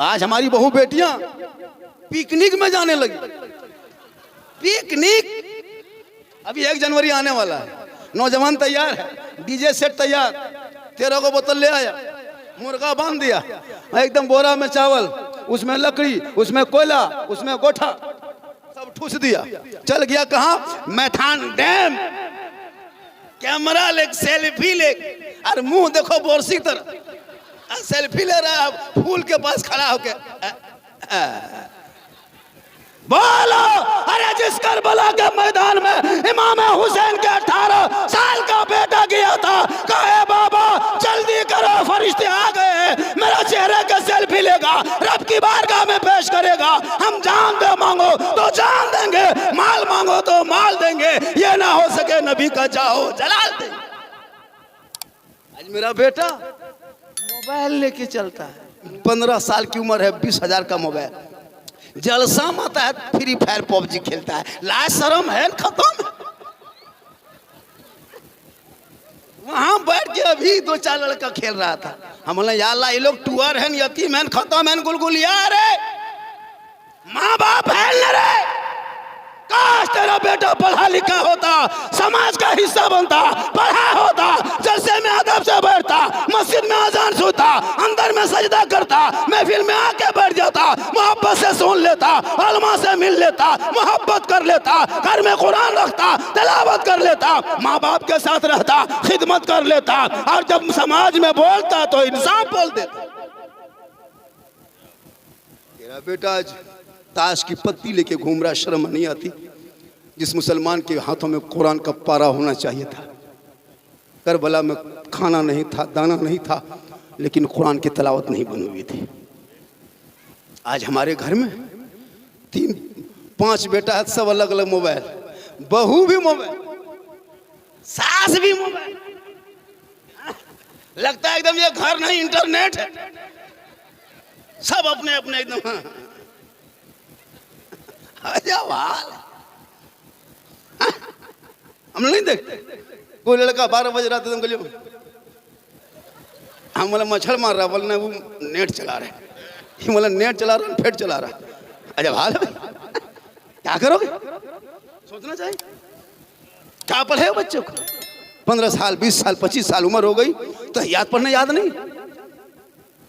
आज हमारी बहू बेटियां पिकनिक में जाने लगी। पिकनिक अभी 1 जनवरी आने वाला है, नौजवान तैयार है, डीजे सेट तैयार, 13 को बोतल ले आया, मुर्गा बांध दिया, एकदम बोरा में चावल, उसमें लकड़ी, उसमें कोयला, उसमें गोठा, सब ठूस दिया, चल गया कहाँ? मैथान डैम। कैमरा ले, सेल्फी ले, और मुंह देखो बोरसी तरह, सेल्फी ले रहा है फूल के पास खड़ा होके। बोलो, अरे जिस करबला के मैदान में इमाम हुसैन के 18 साल का बेटा गया था, कहे बाबा जल्दी करो फरिश्ते आ गए हैं, मेरा चेहरे का सेल्फी लेगा, रब की बारगाह में पेश करेगा, हम जान दे मांगो तो जान देंगे, माल मांगो तो माल देंगे, ये ना हो सके नबी का चाहो जलाल देंगे। आज मेरा बेटा मोबाइल लेके चलता है, 15 साल की उम्र है, 20,000 का मोबाइल, जलसा माता है, फ्री फायर पबजी खेलता है, लाज शर्म है खत्म। वहां बैठ के अभी 2-4 लड़का खेल रहा था, हम बोले या अल्लाह ये लोग टूअर है, यतीम है, खत्म है, गुलगुलिया रे, माँ बाप है न रे। काश तेरा बेटा पढ़ा लिखा होता, समाज का हिस्सा बनता, पढ़ा होता, जलसे में अदब से बैठता, मस्जिद में अजान सुनता, अंदर में सजदा करता, महफिल में आके बैठ जाता, मोहब्बत से सुन लेता, उलमा से मिल लेता, मोहब्बत कर लेता, घर में कुरान रखता, तिलावत कर लेता, माँ बाप के साथ रहता, खिदमत कर लेता, और जब समाज में बोलता तो इंसाफ बोल देता। तेरा बेटा आज ताश की पत्ती लेके घूम रहा, शर्म नहीं आती? जिस मुसलमान के हाथों में कुरान का पारा होना चाहिए था। करबला में खाना नहीं था, दाना नहीं था, लेकिन कुरान की तिलावत नहीं बनी हुई थी। आज हमारे घर में 3-5 बेटा है, सब अलग अलग मोबाइल, बहू भी मोबाइल, सास भी मोबाइल, लगता है एकदम ये घर नहीं इंटरनेट है, सब अपने अपने एकदम हम नहीं देखते। कोई लड़का 12 बज रहा था, गलियों हम बोला मच्छर मार रहा, बोलना वो नेट चला रहे, ये बोला नेट चला रहा, फेट चला रहा। अजब हाल है भाई, क्या करोगे? सोचना चाहिए। क्या पढ़े हो बच्चों को? 15 साल, 20 साल, 25 साल उम्र हो गई तो याद पढ़ना याद नहीं,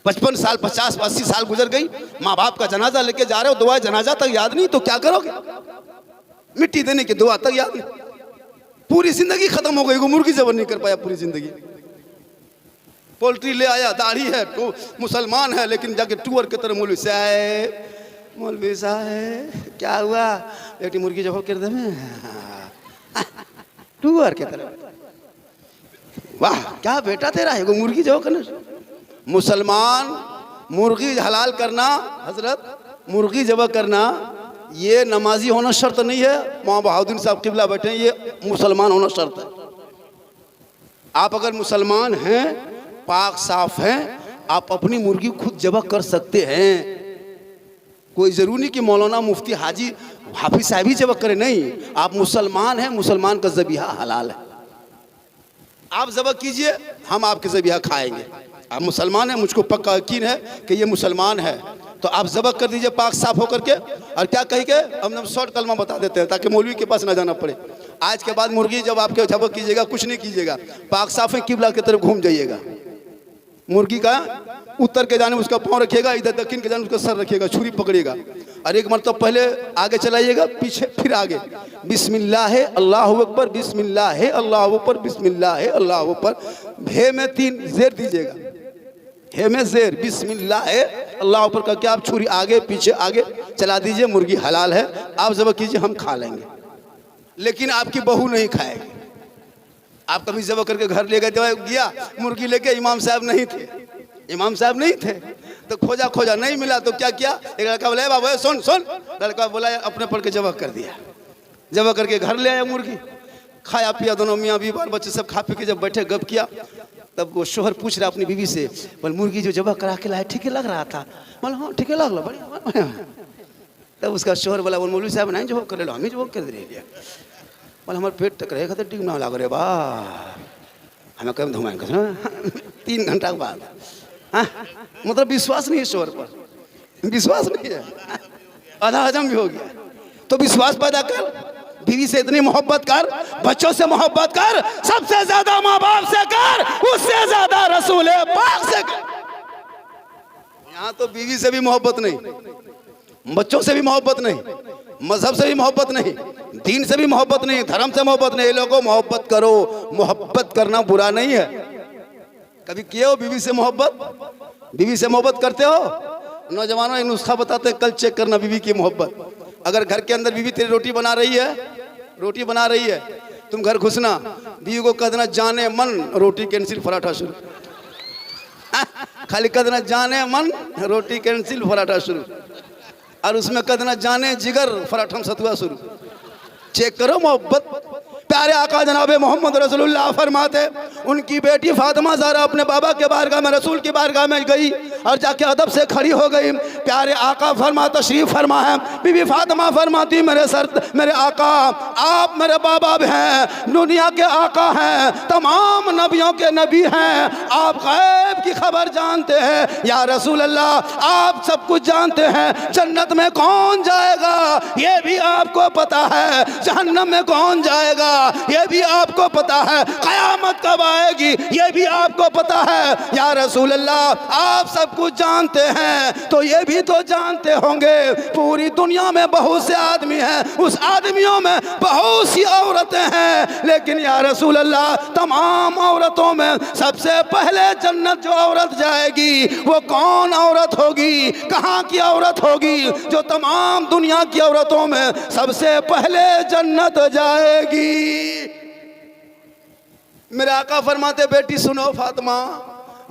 55 साल, 50, 80 साल गुजर गई, माँ बाप का जनाजा लेके जा रहे हो, दुआ जनाजा तक याद नहीं, तो क्या करोगे? मिट्टी देने की दुआ तक याद नहीं, पूरी जिंदगी खत्म हो गई। वो मुर्गी जबर नहीं कर पाया पूरी जिंदगी। पोल्ट्री ले आया, दाढ़ी है, तो मुसलमान है, लेकिन जाके टूअर की तरह मौलवी साहब क्या हुआ, बेटी मुर्गी जब कर दे टूअर की तरह। वाह क्या बेटा तेरा है, वो मुर्गी जो करना। मुसलमान मुर्गी हलाल करना, हजरत मुर्गी जब करना, ये नमाजी होना शर्त नहीं है। मौलाना बहाउद्दीन साहब किबला बैठे हैं, ये मुसलमान होना शर्त है। आप अगर मुसलमान हैं, पाक साफ हैं, आप अपनी मुर्गी खुद जबह कर सकते हैं। कोई जरूरी नहीं कि मौलाना मुफ्ती हाजी हाफिज साहब ही जबह करें, नहीं, आप मुसलमान हैं, मुसलमान का ज़बीहा हलाल है, आप जबह कीजिए, हम आपके ज़बीहा खाएंगे। आप मुसलमान हैं, मुझको पक्का यकीन है कि ये मुसलमान है, तो आप ज़बह कर दीजिए पाक साफ होकर के। और क्या कही के हम शॉर्ट कलमा बता देते हैं ताकि मौलवी के पास ना जाना पड़े। आज के बाद मुर्गी जब आपके ज़बह कीजिएगा, कुछ नहीं कीजिएगा, पाक साफ है, किबला की तरफ घूम जाइएगा। मुर्गी का उत्तर के जाने उसका पाँव रखिएगा, इधर दक्षिण के जाने उसका सर रखिएगा, छुरी पकड़िएगा, और एक मरतब पहले आगे चलाइएगा, पीछे फिर आगे, बिस्मिल्लाह अल्लाहु अकबर, बिस्मिल्लाह अल्लाहु अकबर, बिस्मिल्लाह अल्लाहु अकबर। भे में 3 ज़ेर दीजिएगा, हे में ज़ेर, बिस्मिल्लाह अल्लाह अकबर करके आप छुरी आगे पीछे आगे चला दीजिए, मुर्गी हलाल है, आप ज़बह कीजिए, हम खा लेंगे। लेकिन आपकी बहू नहीं खाएगी। आप कभी ज़बह करके घर ले गए, गया मुर्गी लेके, इमाम साहब नहीं थे, इमाम साहब नहीं थे, तो खोजा खोजा नहीं मिला, तो क्या किया, एक लड़का बोला बाबा सुन सुन, लड़का बोला अपने पढ़ के ज़बह कर दिया, ज़बह करके घर ले आया मुर्गी, खाया पिया, दोनों मियाँ बीवी बाल बच्चे सब खा पी के जब बैठे गप किया, तब वो शोहर पूछ रहा अपनी बीवी से, बोल मुर्गी जो ज़बह करा के लाए ठीक लग रहा था? बोला हाँ ठीक लग रहा, बढ़िया। तब उसका शोहर बोला, बोल मौलवी साहब नहीं ज़बह कर लो, हम ही ज़बह कर दिया। बोला हमारे पेट तक रहेगा तो ठीक ना लग रहे बा, हमें कभी धुमाएंगे 3 घंटा के बाद। हाँ मतलब विश्वास नहीं है शोहर पर। विश्वास नहीं है, आधा हजम भी हो गया। तो विश्वास पैदा कर, बीवी से इतनी मोहब्बत कर, बच्चों से मोहब्बत कर, सबसे ज्यादा माँ बाप से कर, उससे ज्यादा रसूल पाक से कर। यहाँ तो बीवी से भी मोहब्बत नहीं, बच्चों से भी मोहब्बत नहीं, मजहब से भी मोहब्बत नहीं, दीन से भी मोहब्बत नहीं, धर्म से मोहब्बत नहीं। लोगों मोहब्बत करो, मोहब्बत करना बुरा नहीं है। कभी किए हो बीवी से मोहब्बत? बीवी से मोहब्बत करते हो? नौजवानों एक नुस्खा बताते हैं, कल चेक करना बीवी की मोहब्बत। अगर घर के अंदर बीवी तेरी रोटी बना रही है, तुम घर घुसना, बीवी को कह देना जाने मन रोटी कैंसिल पराठा शुरू। खाली कह देना जाने मन रोटी कैंसिल पराठा शुरू, और उसमें कह देना जाने जिगर पराठा सतुआ शुरू। चेक करो मोहब्बत। प्यारे आका जनाब मोहम्मद रसूलुल्लाह फरमाते, उनकी बेटी फातिमा ज़हरा अपने बाबा के बारगाह में, रसूल की बारगाह में गई और जाके अदब से खड़ी हो गई। प्यारे आका फरमा तशरीफ फरमा है, बीबी फातिमा फरमाती, मेरे आका, आप मेरे बाबा भी हैं, दुनिया के आका हैं, तमाम नबियों के नबी हैं, आप गैब की खबर जानते हैं। या रसूल अल्लाह, आप सब कुछ जानते हैं। जन्नत में कौन जाएगा ये भी आपको पता है, जहन्नम में कौन जाएगा ये भी आपको पता है, कयामत कब आएगी ये भी आपको पता है। या रसूल अल्लाह, आप सब कुछ जानते हैं तो ये भी तो जानते होंगे पूरी दुनिया में बहुत से आदमी हैं, उस आदमियों में बहुत सी औरतें हैं, लेकिन या रसूल अल्लाह, तमाम औरतों में सबसे पहले जन्नत जो औरत जाएगी वो कौन औरत होगी, कहाँ की औरत होगी जो तमाम दुनिया की औरतों में सबसे पहले जन्नत जाएगी? मेरे आका फरमाते, बेटी सुनो फातिमा,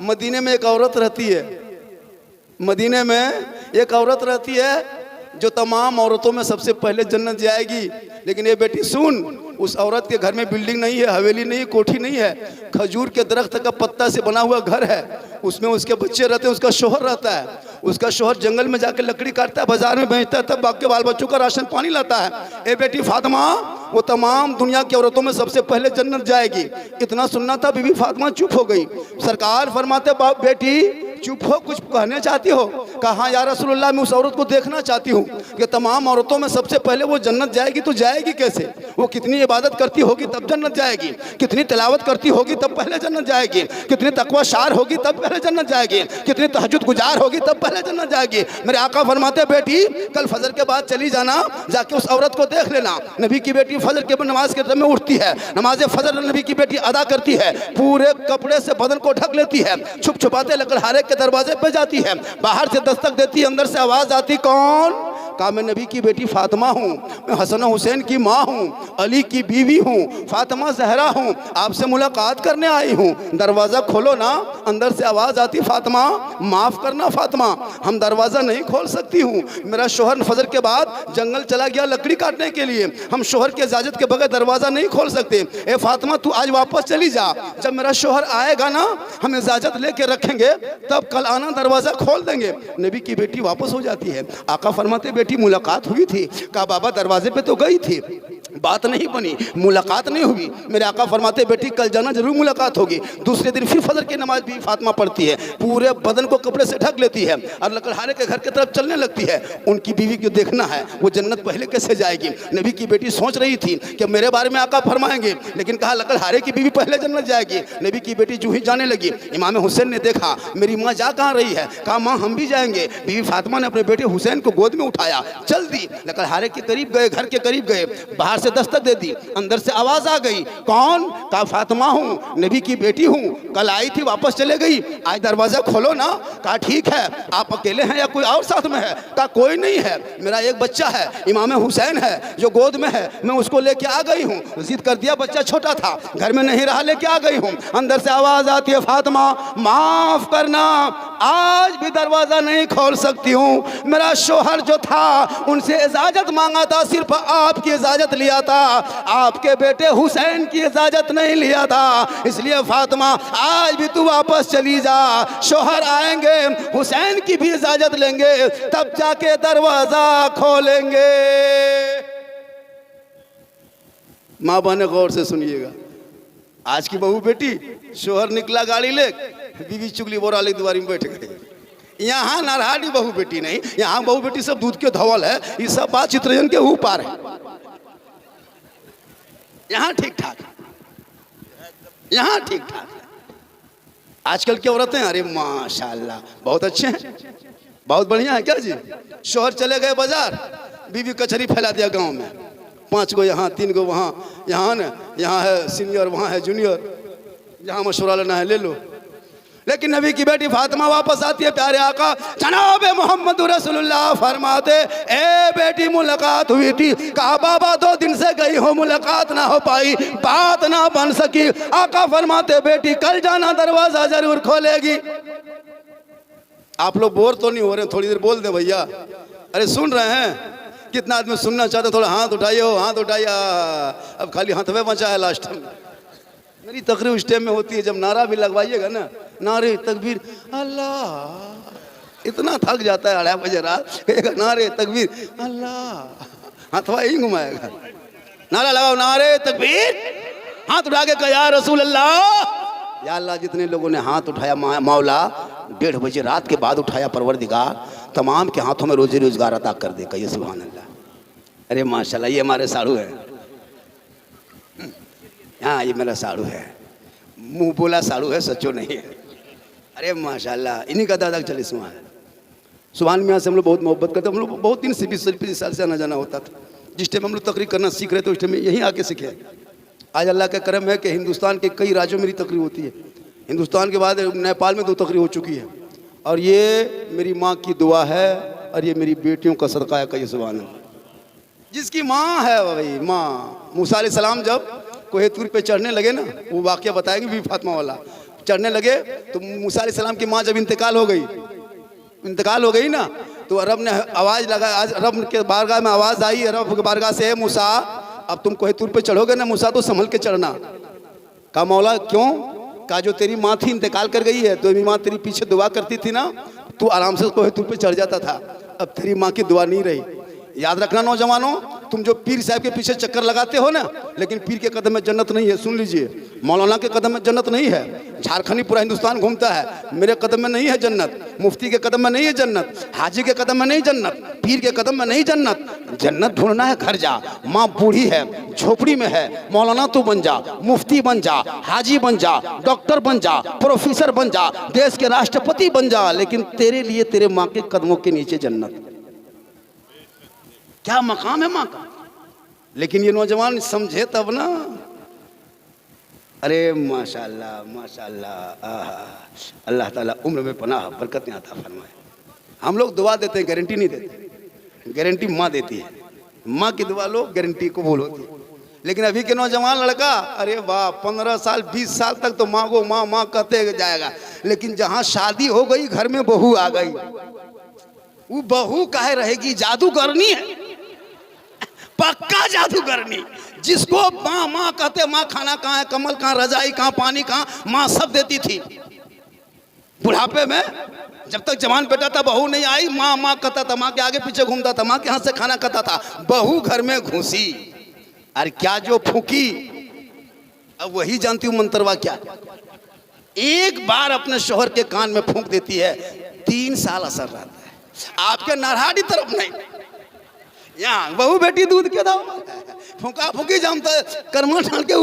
मदीने में एक औरत रहती है, मदीने में एक औरत रहती है जो तमाम औरतों में सबसे पहले जन्नत जाएगी। लेकिन ये बेटी सुन, उस औरत के घर में बिल्डिंग नहीं है, हवेली नहीं है, कोठी नहीं है, खजूर के दरख्त का पत्ता से बना हुआ घर है, उसमें उसके बच्चे रहते हैं, उसका शोहर रहता है, उसका शोहर जंगल में जाकर लकड़ी काटता है, बाजार में बेचता है, तब बाकी बाल बच्चों का राशन पानी लाता है। ए बेटी फातिमा, वो तमाम दुनिया की औरतों में सबसे पहले जन्नत जाएगी। इतना सुनना था, बीबी फातिमा चुप हो गई। सरकार फरमाते, बाप बेटी चुप हो, कुछ कहने चाहती हो? कहा या रसूलुल्लाह, मैं उस औरत को देखना चाहती हूँ कि तमाम औरतों में सबसे पहले वो जन्नत जाएगी, तो जाएगी कैसे? वो कितनी इबादत करती होगी तब जन्नत जाएगी, कितनी तिलावत करती होगी तब पहले जन्नत जाएगी, कितनी तकवा शार होगी तब पहले जन्नत जाएगी, कितनी तहज्जुद गुजार होगी तब पहले जन्नत जाएगी। मेरे आका फरमाते, बेटी कल फजर के बाद चली जाना, जाके उस औरत को देख लेना। नबी की बेटी फजर के नमाज के समय उठती है, नमाज फजर नबी की बेटी अदा करती है, पूरे कपड़े से बदन को ढक लेती है, छुप छुपाते लकड़हारे के दरवाजे पे जाती है, बाहर से दस्तक देती है, अंदर से आवाज आती, कौन? कहा मैं नबी की बेटी फातिमा हूँ, मैं हसन हुसैन की माँ हूँ, अली की बीवी हूँ, फातिमा ज़हरा हूँ, आपसे मुलाकात करने आई हूँ, दरवाज़ा खोलो ना। अंदर से आवाज़ आती, फातिमा माफ़ करना फातिमा, हम दरवाज़ा नहीं खोल सकती हूँ, मेरा शोहर फजर के बाद जंगल चला गया लकड़ी काटने के लिए, हम शोहर के इजाज़त के बगैर दरवाज़ा नहीं खोल सकते। ए फातिमा तू आज वापस चली जा, जब मेरा शोहर आएगा ना हम इजाज़त लेके रखेंगे, तब कल आना दरवाज़ा खोल देंगे। नबी की बेटी वापस हो जाती है। आका फरमाते, बेटी मुलाकात हुई थी? कहा बाबा दरवाजे पे तो गई थी, बात नहीं बनी, मुलाकात नहीं हुई। मेरे आका फरमाते, बेटी कल जाना जरूर मुलाकात होगी। दूसरे दिन फिर फजर की नमाज भी फातिमा पढ़ती है, पूरे बदन को कपड़े से ढक लेती है और लकड़हारे के घर की तरफ चलने लगती है। उनकी बीवी को देखना है, वो जन्नत पहले कैसे जाएगी। नबी की बेटी सोच रही थी कि मेरे बारे में आका फरमाएंगे, लेकिन कहा लकड़हारे की बीवी पहले जन्नत जाएगी। नबी की बेटी जूही जाने लगी, इमाम हुसैन ने देखा मेरी माँ जा कहाँ रही है, कहा माँ हम भी जाएंगे। बीवी फातिमा ने अपने बेटे हुसैन को गोद में उठाया, चल दी, लकड़हारे के करीब गए, घर के करीब गए, बाहर से दस्तक दे दी, अंदर से आवाज आ गई, कौन? कहा फातिमा हूँ, नबी की बेटी हूँ, कल आई थी वापस चले गई, आज दरवाजा खोलो ना। कहा ठीक है, आप अकेले हैं या कोई और साथ में है? कहा कोई नहीं है, मेरा एक बच्चा है, इमाम हुसैन है जो गोद में है, मैं उसको लेके आ गई हूँ। जिद कर दिया, बच्चा छोटा था, घर में नहीं रहा, लेके आ गई हूँ। अंदर से आवाज आती है, फातिमा माफ करना, आज भी दरवाजा नहीं खोल सकती हूँ, मेरा शोहर जो था उनसे इजाजत मांगा था, सिर्फ आपकी इजाजत लिया था, आपके बेटे हुसैन की इजाजत नहीं लिया था, इसलिए फातिमा आज भी तू वापस चली जा, शोहर आएंगे हुसैन की भी इजाजत लेंगे, तब जाके दरवाजा खोलेंगे। माँ बहने गौर से सुनिएगा, आज की बहू बेटी, शोहर निकला गाड़ी ले, बीवी चुगली बोराली दुआरी में बैठ गई, यहाँ नारहाटी बहू बेटी नहीं, यहाँ बहू बेटी सब दूध के धवल है। ये सब बात चित्रजन के ऊपर है। यहाँ ठीक ठाक, यहाँ ठीक ठाक। आजकल की औरतें अरे माशाल्लाह बहुत अच्छे हैं, बहुत बढ़िया है क्या जी। शोहर चले गए बाजार, बीवी कचहरी फैला दिया गांव में, 5 गो यहाँ 3 गो वहाँ, यहाँ न यहाँ है सीनियर वहाँ है जूनियर, जहाँ मशवरा लेना है ले लो। लेकिन नबी की बेटी फातिमा वापस आती है। प्यारे आका जनाब मोहम्मद रसूलुल्लाह फरमाते, ए बेटी मुलाकात हुई थी, कहा बाबा 2 दिन से गई हो, मुलाकात ना हो पाई, बात ना बन सकी। आका फरमाते बेटी कल जाना, दरवाजा जरूर खोलेगी। आप लोग बोर तो नहीं हो रहे? थोड़ी देर बोल दे भैया। अरे सुन रहे हैं? कितना आदमी सुनना चाहते? थोड़ा हाथ उठाइए, हाथ उठाइए। अब खाली हाथवे बचा है लास्ट में। मेरी तकरीर उस टाइम में होती है जब नारा भी लगवाइएगा ना, नारे तकबीर अल्लाह, इतना थक जाता है 2:30 बजे रात, कहेगा नारे तकबीर अल्लाह, हाथवा ही घुमाएगा। नारा लगाओ, नारे तकबीर, हाथ उठा के कहा या रसूल अल्लाह। या अल्लाह, जितने लोगों ने हाथ उठाया मौला 1:30 बजे रात के बाद उठाया, परवरदिगार तमाम के हाथों में रोजी रोजगार अता कर दे। कहिए सुभान अल्लाह। अरे माशाल्लाह, ये हमारे साड़ू है। हाँ, ये मेरा साड़ू है, मुंह बोला साड़ू है, सच्चो नहीं है। अरे माशाल्लाह, इन्हीं का दादा चले सुभान। सुभान मियाँ से हम लोग बहुत मोहब्बत करते हैं। हम लोग बहुत दिन से 20-25 साल से आना जाना होता था। जिस टाइम हम लोग तकरीर करना सीख रहे थे उस टाइम यहीं आके सीखे। आज अल्लाह का करम है कि हिंदुस्तान के कई राज्यों में मेरी तकरीर होती है। हिंदुस्तान के बाद नेपाल में 2 तकरीर हो चुकी है। और ये मेरी माँ की दुआ है और ये मेरी बेटियों का सदका है। कहिए सुभान अल्लाह। जिसकी माँ है भाई, माँ मूसा अलैहिस्सलाम जब कोहे तूर पे चढ़ने लगे ना, वो वाक़या बताएंगे बीबी फातिमा वाला। चढ़ने लगे तो मूसा अलैहिस्सलाम की माँ जब इंतकाल हो गई ना, तो रब ने आवाज़ लगाया, रब के बारगाह में आवाज़ आई, रब के बारगाह से, मूसा अब तुम कोहे तूर पे चढ़ोगे ना मूसा, तो संभल के चढ़ना। कहा मौला क्यों? कहा जो तेरी माँ थी इंतकाल कर गई है, तो मेरी माँ तेरी पीछे दुआ करती थी ना, तू आराम से कोहे तूर पे चढ़ जाता था। अब तेरी माँ की दुआ नहीं रही। याद रखना नौजवानों, तुम जो पीर साहब के पीछे चक्कर लगाते हो ना, लेकिन पीर के कदम में जन्नत नहीं है। सुन लीजिए, मौलाना के कदम में जन्नत नहीं है। झारखंडी पूरा हिंदुस्तान घूमता है, मेरे कदम में नहीं है जन्नत। मुफ्ती के कदम में नहीं है जन्नत, हाजी के कदम में नहीं जन्नत, पीर के कदम में नहीं जन्नत। जन्नत ढूंढना है घर जा, माँ बूढ़ी है, झोपड़ी में है, मौलाना तू बन जा, मुफ्ती बन जा, हाजी बन जा, डॉक्टर बन जा, प्रोफेसर बन जा, देश के राष्ट्रपति बन जा, लेकिन तेरे लिए तेरे माँ के कदमों के नीचे जन्नत। क्या मकाम है माँ का। लेकिन ये नौजवान समझे तब ना। अरे माशाल्लाह माशाल्लाह, अल्लाह ताला उम्र में पनाह बरकत नहीं आता फरमाए। हम लोग दुआ देते हैं, गारंटी नहीं देते। गारंटी माँ देती है। माँ की दुआ लो, गारंटी कबूल होती है। लेकिन अभी के नौजवान लड़का, अरे वाह 15 साल 20 साल तक तो माँ को माँ माँ कहते जाएगा, लेकिन जहाँ शादी हो गई, घर में बहू आ गई, वो बहू काहे रहेगी? जादूगरनी है, पक्का जादूगरनी। जिसको माँ माँ कहते, माँ खाना कहाँ है, कमल कहाँ, रजाई कहाँ, पानी कहाँ, माँ सब देती थी। बुढ़ापे में जब तक जवान बेटा था, बहू नहीं आई, माँ माँ कहता था, माँ के आगे पीछे घूमता था, माँ के हाथ से खाना खाता था। बहू घर में घुसी, अरे क्या जो फूकी, अब वही जानती हूँ मंत्रवा क्या। एक बार अपने शोहर के कान में फूंक देती है, 3 साल असर रहता है। आपके नारहाटी तरफ नहीं, यहाँ बहू बेटी दूध के दाव, फूका फूकी जमता कर्मा ठाल के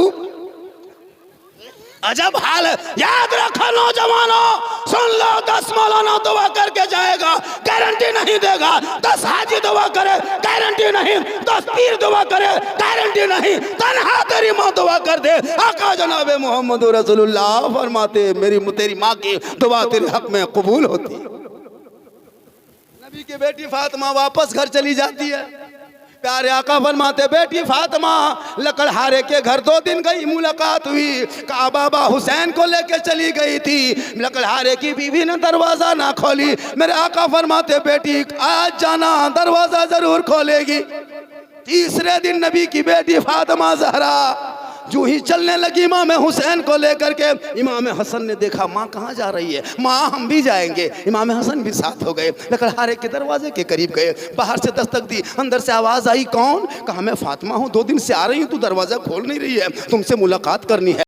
अजब हाल है। याद रखो नौजवानों, सुन लो, 10 मौलाना दुआ करके जाएगा, गारंटी नहीं देगा। 10 हाजी दुआ करे, गारंटी नहीं। 10 पीर दुआ करे, गारंटी नहीं। तन्हा तेरी माँ दुआ कर दे। आका जनाब मोहम्मद रसूलुल्लाह फरमाते, मेरी तेरी माँ की दुआ तेरे हक में कबूल होती है। नबी की बेटी फातिमा वापस घर चली जाती है। प्यारे आका फरमाते, बेटी फातिमा लकड़हारे के घर 2 दिन गई, मुलाकात हुई, कहा बाबा हुसैन को लेके चली गई थी। लकड़हारे की बीवी ने दरवाजा ना खोली। मेरे आका फरमाते, बेटी आज जाना, दरवाजा जरूर खोलेगी। तीसरे दिन नबी की बेटी फातिमा ज़हरा जो ही चलने लगी इमाम हुसैन को लेकर के, इमाम हसन ने देखा माँ कहाँ जा रही है, माँ हम भी जाएंगे। इमाम हसन भी साथ हो गए, लकड़हारे के दरवाजे के करीब गए। बाहर से दस्तक दी, अंदर से आवाज़ आई, कौन? कहा मैं फातिमा हूँ, 2 दिन से आ रही हूँ, तू दरवाज़ा खोल नहीं रही है, तुमसे मुलाकात करनी है।